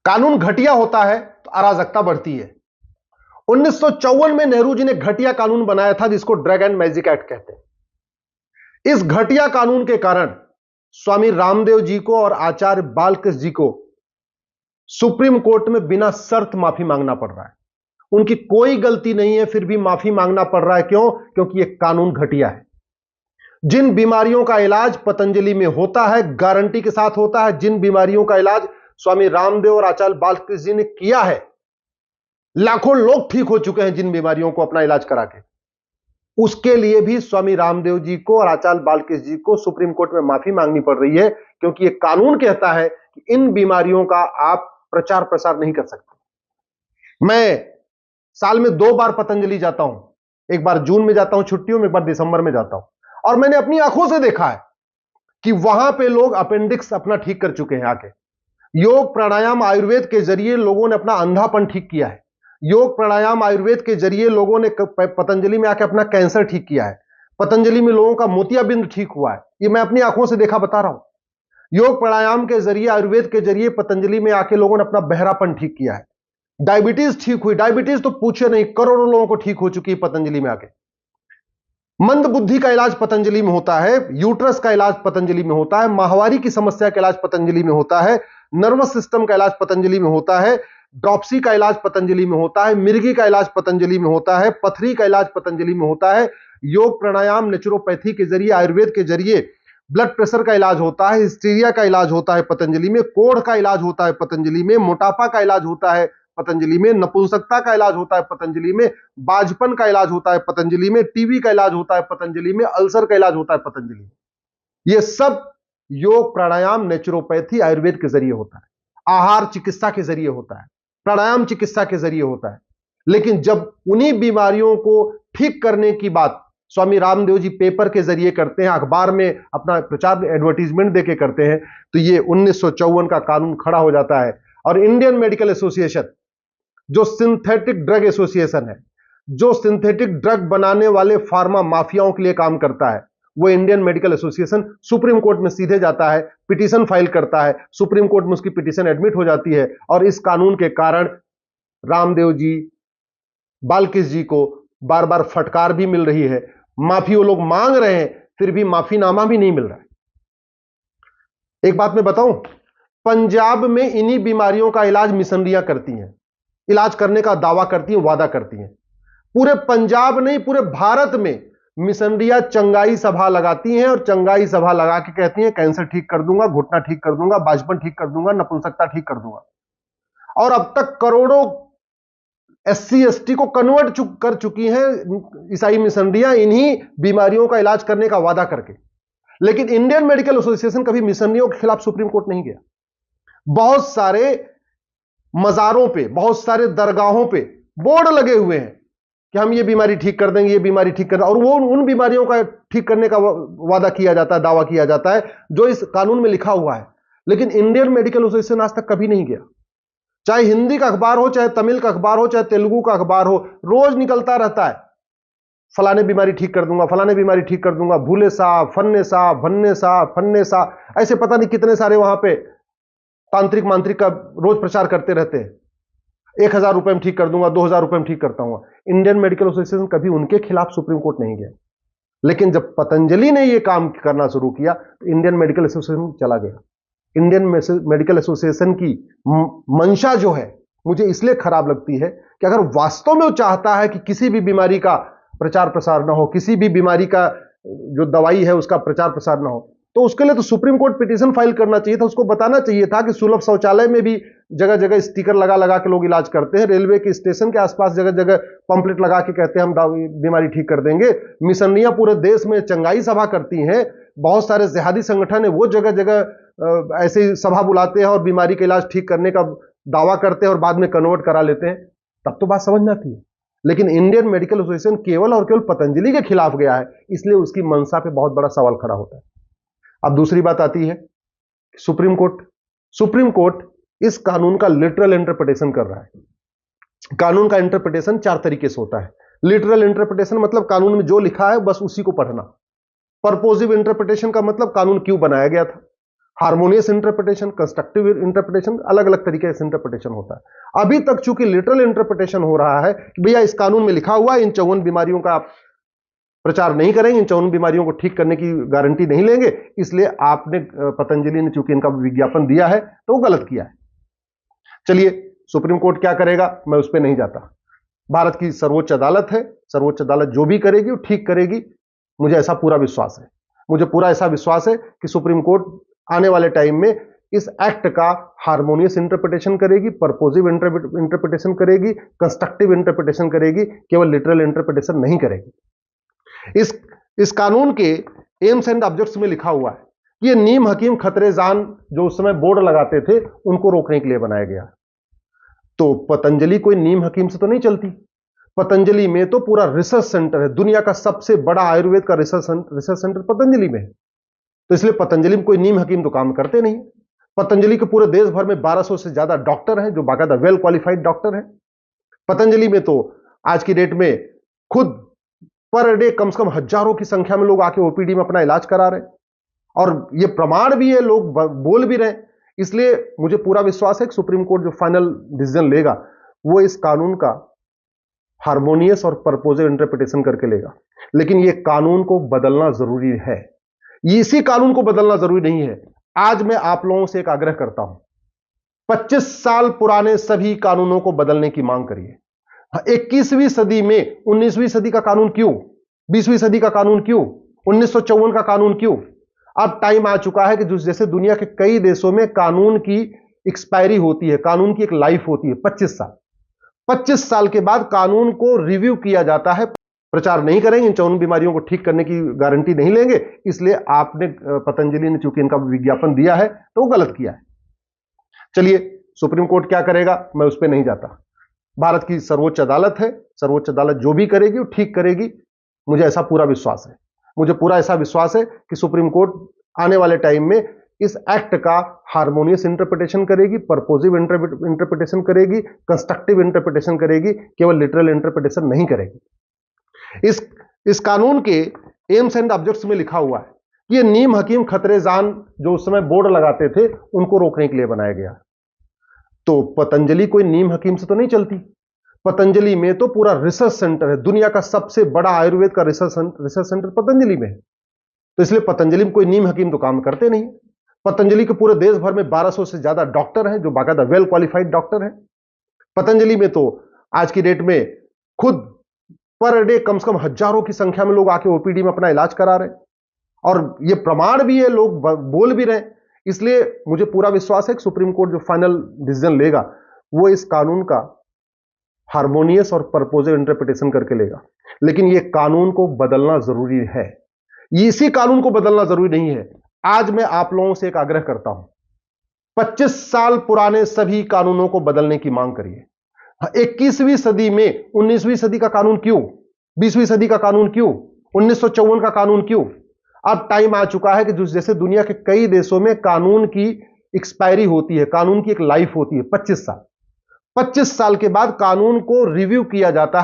कानून घटिया होता है तो अराजकता बढ़ती है। 1954 में नेहरू जी ने घटिया कानून बनाया था जिसको ड्रग एंड मैजिक एक्ट कहते हैं। इस घटिया कानून के कारण स्वामी रामदेव जी को और आचार्य बालकृष्ण जी को सुप्रीम कोर्ट में बिना शर्त माफी मांगना पड़ रहा है। उनकी कोई गलती नहीं है, फिर भी माफी मांगना पड़ रहा है। क्यों? क्योंकि यह कानून घटिया है। जिन बीमारियों का इलाज पतंजलि में होता है, गारंटी के साथ होता है, जिन बीमारियों का इलाज स्वामी रामदेव और आचार्य बालकृष्ण जी ने किया है, लाखों लोग ठीक हो चुके हैं जिन बीमारियों को अपना इलाज करा के, उसके लिए भी स्वामी रामदेव जी को और आचार्य बालकृष्ण जी को सुप्रीम कोर्ट में माफी मांगनी पड़ रही है, क्योंकि यह कानून कहता है कि इन बीमारियों का आप प्रचार प्रसार नहीं कर सकते। मैं साल में 2 बार पतंजलि जाता हूं, एक बार जून में जाता हूं छुट्टियों में, एक बार दिसंबर में जाता हूं, और मैंने अपनी आंखों से देखा है कि वहां पे लोग अपेंडिक्स अपना ठीक कर चुके हैं आके। योग प्राणायाम आयुर्वेद के जरिए लोगों ने अपना अंधापन ठीक किया है। योग प्राणायाम आयुर्वेद के जरिए लोगों ने पतंजलि में आके अपना कैंसर ठीक किया है। पतंजलि में लोगों का मोतियाबिंद ठीक हुआ है। ये मैं अपनी आंखों से देखा बता रहा हूं। योग प्राणायाम के जरिए, आयुर्वेद के जरिए पतंजलि में आके लोगों ने अपना बहरापन ठीक किया है। डायबिटीज ठीक हुई। डायबिटीज तो पूछे नहीं, करोड़ों लोगों को ठीक हो चुकी है पतंजलि में आके। मंद बुद्धि का इलाज पतंजलि में होता है। यूट्रस का इलाज पतंजलि में होता है। माहवारी की समस्या का इलाज पतंजलि में होता है। नर्वस सिस्टम का इलाज पतंजलि में होता है। ड्रॉप्सी का इलाज पतंजलि में होता है। मिर्गी का इलाज पतंजलि में होता है। पथरी का इलाज पतंजलि में होता है। योग प्राणायाम नेचुरोपैथी के जरिए, आयुर्वेद के जरिए ब्लड प्रेशर का इलाज होता है। हिस्टीरिया का इलाज होता है पतंजलि में। कोढ़ का इलाज होता है पतंजलि में। मोटापा का इलाज होता है पतंजलि में। नपुंसकता का इलाज होता है पतंजलि में। बाजपन का इलाज होता है पतंजलि में। टीबी का इलाज होता है पतंजलि में। अल्सर का इलाज होता है पतंजलि में। यह सब योग प्राणायाम नेचुरोपैथी आयुर्वेद के जरिए होता है। आहार चिकित्सा के जरिए होता है। प्राणायाम चिकित्सा के जरिए होता है। लेकिन जब उन्हीं बीमारियों को ठीक करने की बात स्वामी रामदेव जी पेपर के जरिए करते हैं, अखबार में अपना प्रचार एडवर्टीजमेंट देके करते हैं, तो ये 1954 का कानून खड़ा हो जाता है। और इंडियन मेडिकल एसोसिएशन, जो सिंथेटिक ड्रग एसोसिएशन है, जो सिंथेटिक ड्रग बनाने वाले फार्मा माफियाओं के लिए काम करता है, वो Indian medical association supreme court में सीधे जाता है, पिटीशन फाइल करता है। सुप्रीम कोर्ट में उसकी पिटीशन एडमिट हो जाती है। और इस कानून के कारण रामदेव जी, बालकृष्ण जी को बार बार फटकार भी मिल रही है, माफी वो लोग मांग रहे हैं, फिर भी माफीनामा भी नहीं मिल रहा है। एक बात मैं बताऊं, पंजाब में इन्हीं बीमारियों का इलाज मिशनरियां करती हैं, इलाज करने का दावा करती हैं, वादा करती हैं। पूरे पंजाब नहीं, पूरे भारत में मिशनरियां चंगाई सभा लगाती हैं, और चंगाई सभा लगा के कहती हैं कैंसर ठीक कर दूंगा, घुटना ठीक कर दूंगा, बाजपन ठीक कर दूंगा, नपुंसकता ठीक कर दूंगा। और अब तक करोड़ों एससी एसटी को कन्वर्ट कर चुकी हैं ईसाई मिशनरियां इन्हीं बीमारियों का इलाज करने का वादा करके। लेकिन इंडियन मेडिकल एसोसिएशन कभी मिशनरियों के खिलाफ सुप्रीम कोर्ट नहीं गया। बहुत सारे मजारों पे, बहुत सारे दरगाहों पे बोर्ड लगे हुए हैं कि हम ये बीमारी ठीक कर देंगे, ये बीमारी ठीक कर देंगे, और वो उन बीमारियों का ठीक करने का वादा किया जाता है, दावा किया जाता है, जो इस कानून में लिखा हुआ है। लेकिन इंडियन मेडिकल एसोसिएशन आज तक कभी नहीं गया। चाहे हिंदी का अखबार हो, चाहे तमिल का अखबार हो, चाहे तेलुगु का अखबार हो, रोज निकलता रहता है फलाने बीमारी ठीक कर दूंगा, फलाने बीमारी ठीक कर दूंगा, भूले साहब, फन्ने साहब, भन्ने साहब, फन्ने साहब, ऐसे पता नहीं कितने सारे वहां पे तांत्रिक मांत्रिक का रोज प्रचार करते रहते हैं। 1000 रुपए में ठीक कर दूंगा, 2000 रुपए में ठीक करता हूं। इंडियन मेडिकल एसोसिएशन कभी उनके खिलाफ सुप्रीम कोर्ट नहीं गया। लेकिन जब पतंजलि ने यह काम करना शुरू किया तो इंडियन मेडिकल एसोसिएशन चला गया। इंडियन मेडिकल एसोसिएशन की मंशा जो है मुझे इसलिए खराब लगती है कि अगर वास्तव में वो चाहता है कि किसी भी बीमारी का प्रचार प्रसार ना हो, किसी भी बीमारी का जो दवाई है उसका प्रचार प्रसार ना हो, तो उसके लिए तो सुप्रीम कोर्ट पिटीशन फाइल करना चाहिए था। उसको बताना चाहिए था कि सुलभ शौचालय में भी जगह जगह स्टिकर लगा लगा के लोग इलाज करते हैं। रेलवे के स्टेशन के आसपास जगह जगह पंपलेट लगा के कहते हैं हम बीमारी ठीक कर देंगे। मिशनरियां पूरे देश में चंगाई सभा करती हैं। बहुत सारे जिहादी संगठन है, वो जगह जगह ऐसे सभा बुलाते हैं और बीमारी का इलाज ठीक करने का दावा करते हैं और बाद में कन्वर्ट करा लेते हैं। तब तो बात समझ में आती है। लेकिन इंडियन मेडिकल एसोसिएशन केवल और केवल पतंजलि के खिलाफ गया है, इसलिए उसकी मंशा पे बहुत बड़ा सवाल खड़ा होता है। अब दूसरी बात आती है सुप्रीम कोर्ट। सुप्रीम कोर्ट इस कानून का लिटरल इंटरप्रिटेशन कर रहा है। कानून का इंटरप्रिटेशन 4 तरीके से होता है। लिटरल इंटरप्रिटेशन मतलब कानून में जो लिखा है बस उसी को पढ़ना। पर्पोजिव इंटरप्रिटेशन का मतलब कानून क्यों बनाया गया था, हार्मोनियस इंटरप्रिटेशन, कंस्ट्रक्टिव इंटरप्रिटेशन, अलग अलग तरीके से इंटरप्रिटेशन होता है। अभी तक चूंकि लिटरल इंटरप्रिटेशन हो रहा है कि भैया इस कानून में लिखा हुआ है इन 54 बीमारियों का आप प्रचार नहीं करेंगे, इन 54 बीमारियों को ठीक करने की गारंटी नहीं लेंगे, इसलिए आपने पतंजलि ने चूंकि इनका विज्ञापन दिया है तो वो गलत किया है। चलिए सुप्रीम कोर्ट क्या करेगा मैं उस पर नहीं जाता। भारत की सर्वोच्च अदालत है, सर्वोच्च अदालत जो भी करेगी वो ठीक करेगी, मुझे ऐसा पूरा विश्वास है। मुझे पूरा ऐसा विश्वास है कि सुप्रीम कोर्ट आने वाले टाइम में इस एक्ट का हार्मोनियस इंटरप्रिटेशन करेगी, पर्पोजिव इंटरप्रिटेशन करेगी, कंस्ट्रक्टिव इंटरप्रिटेशन करेगी, केवल लिटरल इंटरप्रिटेशन नहीं करेगी। इस कानून के एम्स एंड ऑब्जेक्ट्स में लिखा हुआ है कि ये नीम हकीम खतरे जान जो उस समय बोर्ड लगाते थे उनको रोकने के लिए बनाया गया। तो पतंजलि कोई नीम हकीम से तो नहीं चलती। पतंजलि में तो पूरा रिसर्च सेंटर है, दुनिया का सबसे बड़ा आयुर्वेद का रिसर्च सेंटर पतंजलि में है। तो इसलिए पतंजलि में कोई नीम हकीम तो काम करते नहीं। पतंजलि के पूरे देश भर में 1200 से ज्यादा डॉक्टर हैं जो बाकायदा वेल क्वालिफाइड डॉक्टर हैं। पतंजलि में तो आज की डेट में खुद पर डे कम से कम हजारों की संख्या में लोग आके ओपीडी में अपना इलाज करा रहे हैं और ये प्रमाण भी है, लोग बोल भी रहे हैं। इसलिए मुझे पूरा विश्वास है कि सुप्रीम कोर्ट जो फाइनल डिसीजन लेगा वो इस कानून का हार्मोनियस और पर्पोजिव इंटरप्रिटेशन करके लेगा। लेकिन ये कानून को बदलना जरूरी है, इसी कानून को बदलना जरूरी नहीं है। आज मैं आप लोगों से एक आग्रह करता हूं, 25 साल पुराने सभी कानूनों को बदलने की मांग करिए। 21वीं सदी में 19वीं सदी का कानून क्यों, 20वीं सदी का कानून क्यों, 1954 का कानून क्यों? अब टाइम आ चुका है कि जैसे दुनिया के कई देशों में कानून की एक्सपायरी होती है, कानून की एक लाइफ होती है 25 साल। 25 साल के बाद कानून को रिव्यू किया जाता है। प्रचार नहीं करेंगे, इन 54 बीमारियों को ठीक करने की गारंटी नहीं लेंगे, इसलिए आपने पतंजलि ने चूंकि इनका विज्ञापन दिया है तो वो गलत किया है। चलिए सुप्रीम कोर्ट क्या करेगा मैं उस पर नहीं जाता। भारत की सर्वोच्च अदालत है, सर्वोच्च अदालत जो भी करेगी वो ठीक करेगी, मुझे ऐसा पूरा विश्वास है। मुझे पूरा ऐसा विश्वास है कि सुप्रीम कोर्ट आने वाले टाइम में इस एक्ट का हार्मोनियस इंटरप्रिटेशन करेगी, पर्पोजिव इंटरप्रिटेशन करेगी, कंस्ट्रक्टिव इंटरप्रिटेशन करेगी, केवल लिटरल इंटरप्रिटेशन नहीं करेगी। इस कानून के एम्स एंड ऑब्जेक्ट्स में लिखा हुआ है कि ये नीम हकीम खतरे जान जो उस समय बोर्ड लगाते थे उनको रोकने के लिए बनाया गया। तो पतंजलि कोई नीम हकीम से तो नहीं चलती। पतंजलि में तो पूरा रिसर्च सेंटर है, दुनिया का सबसे बड़ा आयुर्वेद का रिसर्च सेंटर पतंजलि में है। तो इसलिए पतंजलि में कोई नीम हकीम तो काम करते नहीं। पतंजलि के पूरे देश भर में 1200 से ज्यादा डॉक्टर हैं जो बाकायदा वेल क्वालिफाइड डॉक्टर हैं। पतंजलि में तो आज की डेट में खुद पर डे कम से कम हजारों की संख्या में लोग आके ओपीडी में अपना इलाज करा रहे हैं और ये प्रमाण भी है, लोग बोल भी रहे हैं। इसलिए मुझे पूरा विश्वास है कि सुप्रीम कोर्ट जो फाइनल डिसीजन लेगा वो इस कानून का हार्मोनियस और पर्पोजिव इंटरप्रिटेशन करके लेगा। लेकिन यह कानून को बदलना जरूरी है, इसी कानून को बदलना जरूरी नहीं है। आज मैं आप लोगों से एक आग्रह करता हूं, 25 साल पुराने सभी कानूनों को बदलने की मांग करिए। 21वीं सदी में 19वीं सदी का कानून क्यों, 20वीं सदी का कानून क्यों, 1954 का कानून क्यों? अब टाइम आ चुका है कि जैसे दुनिया के कई देशों में कानून की एक्सपायरी होती है, कानून की एक लाइफ होती है 25 साल। 25 साल के बाद कानून को रिव्यू किया जाता है।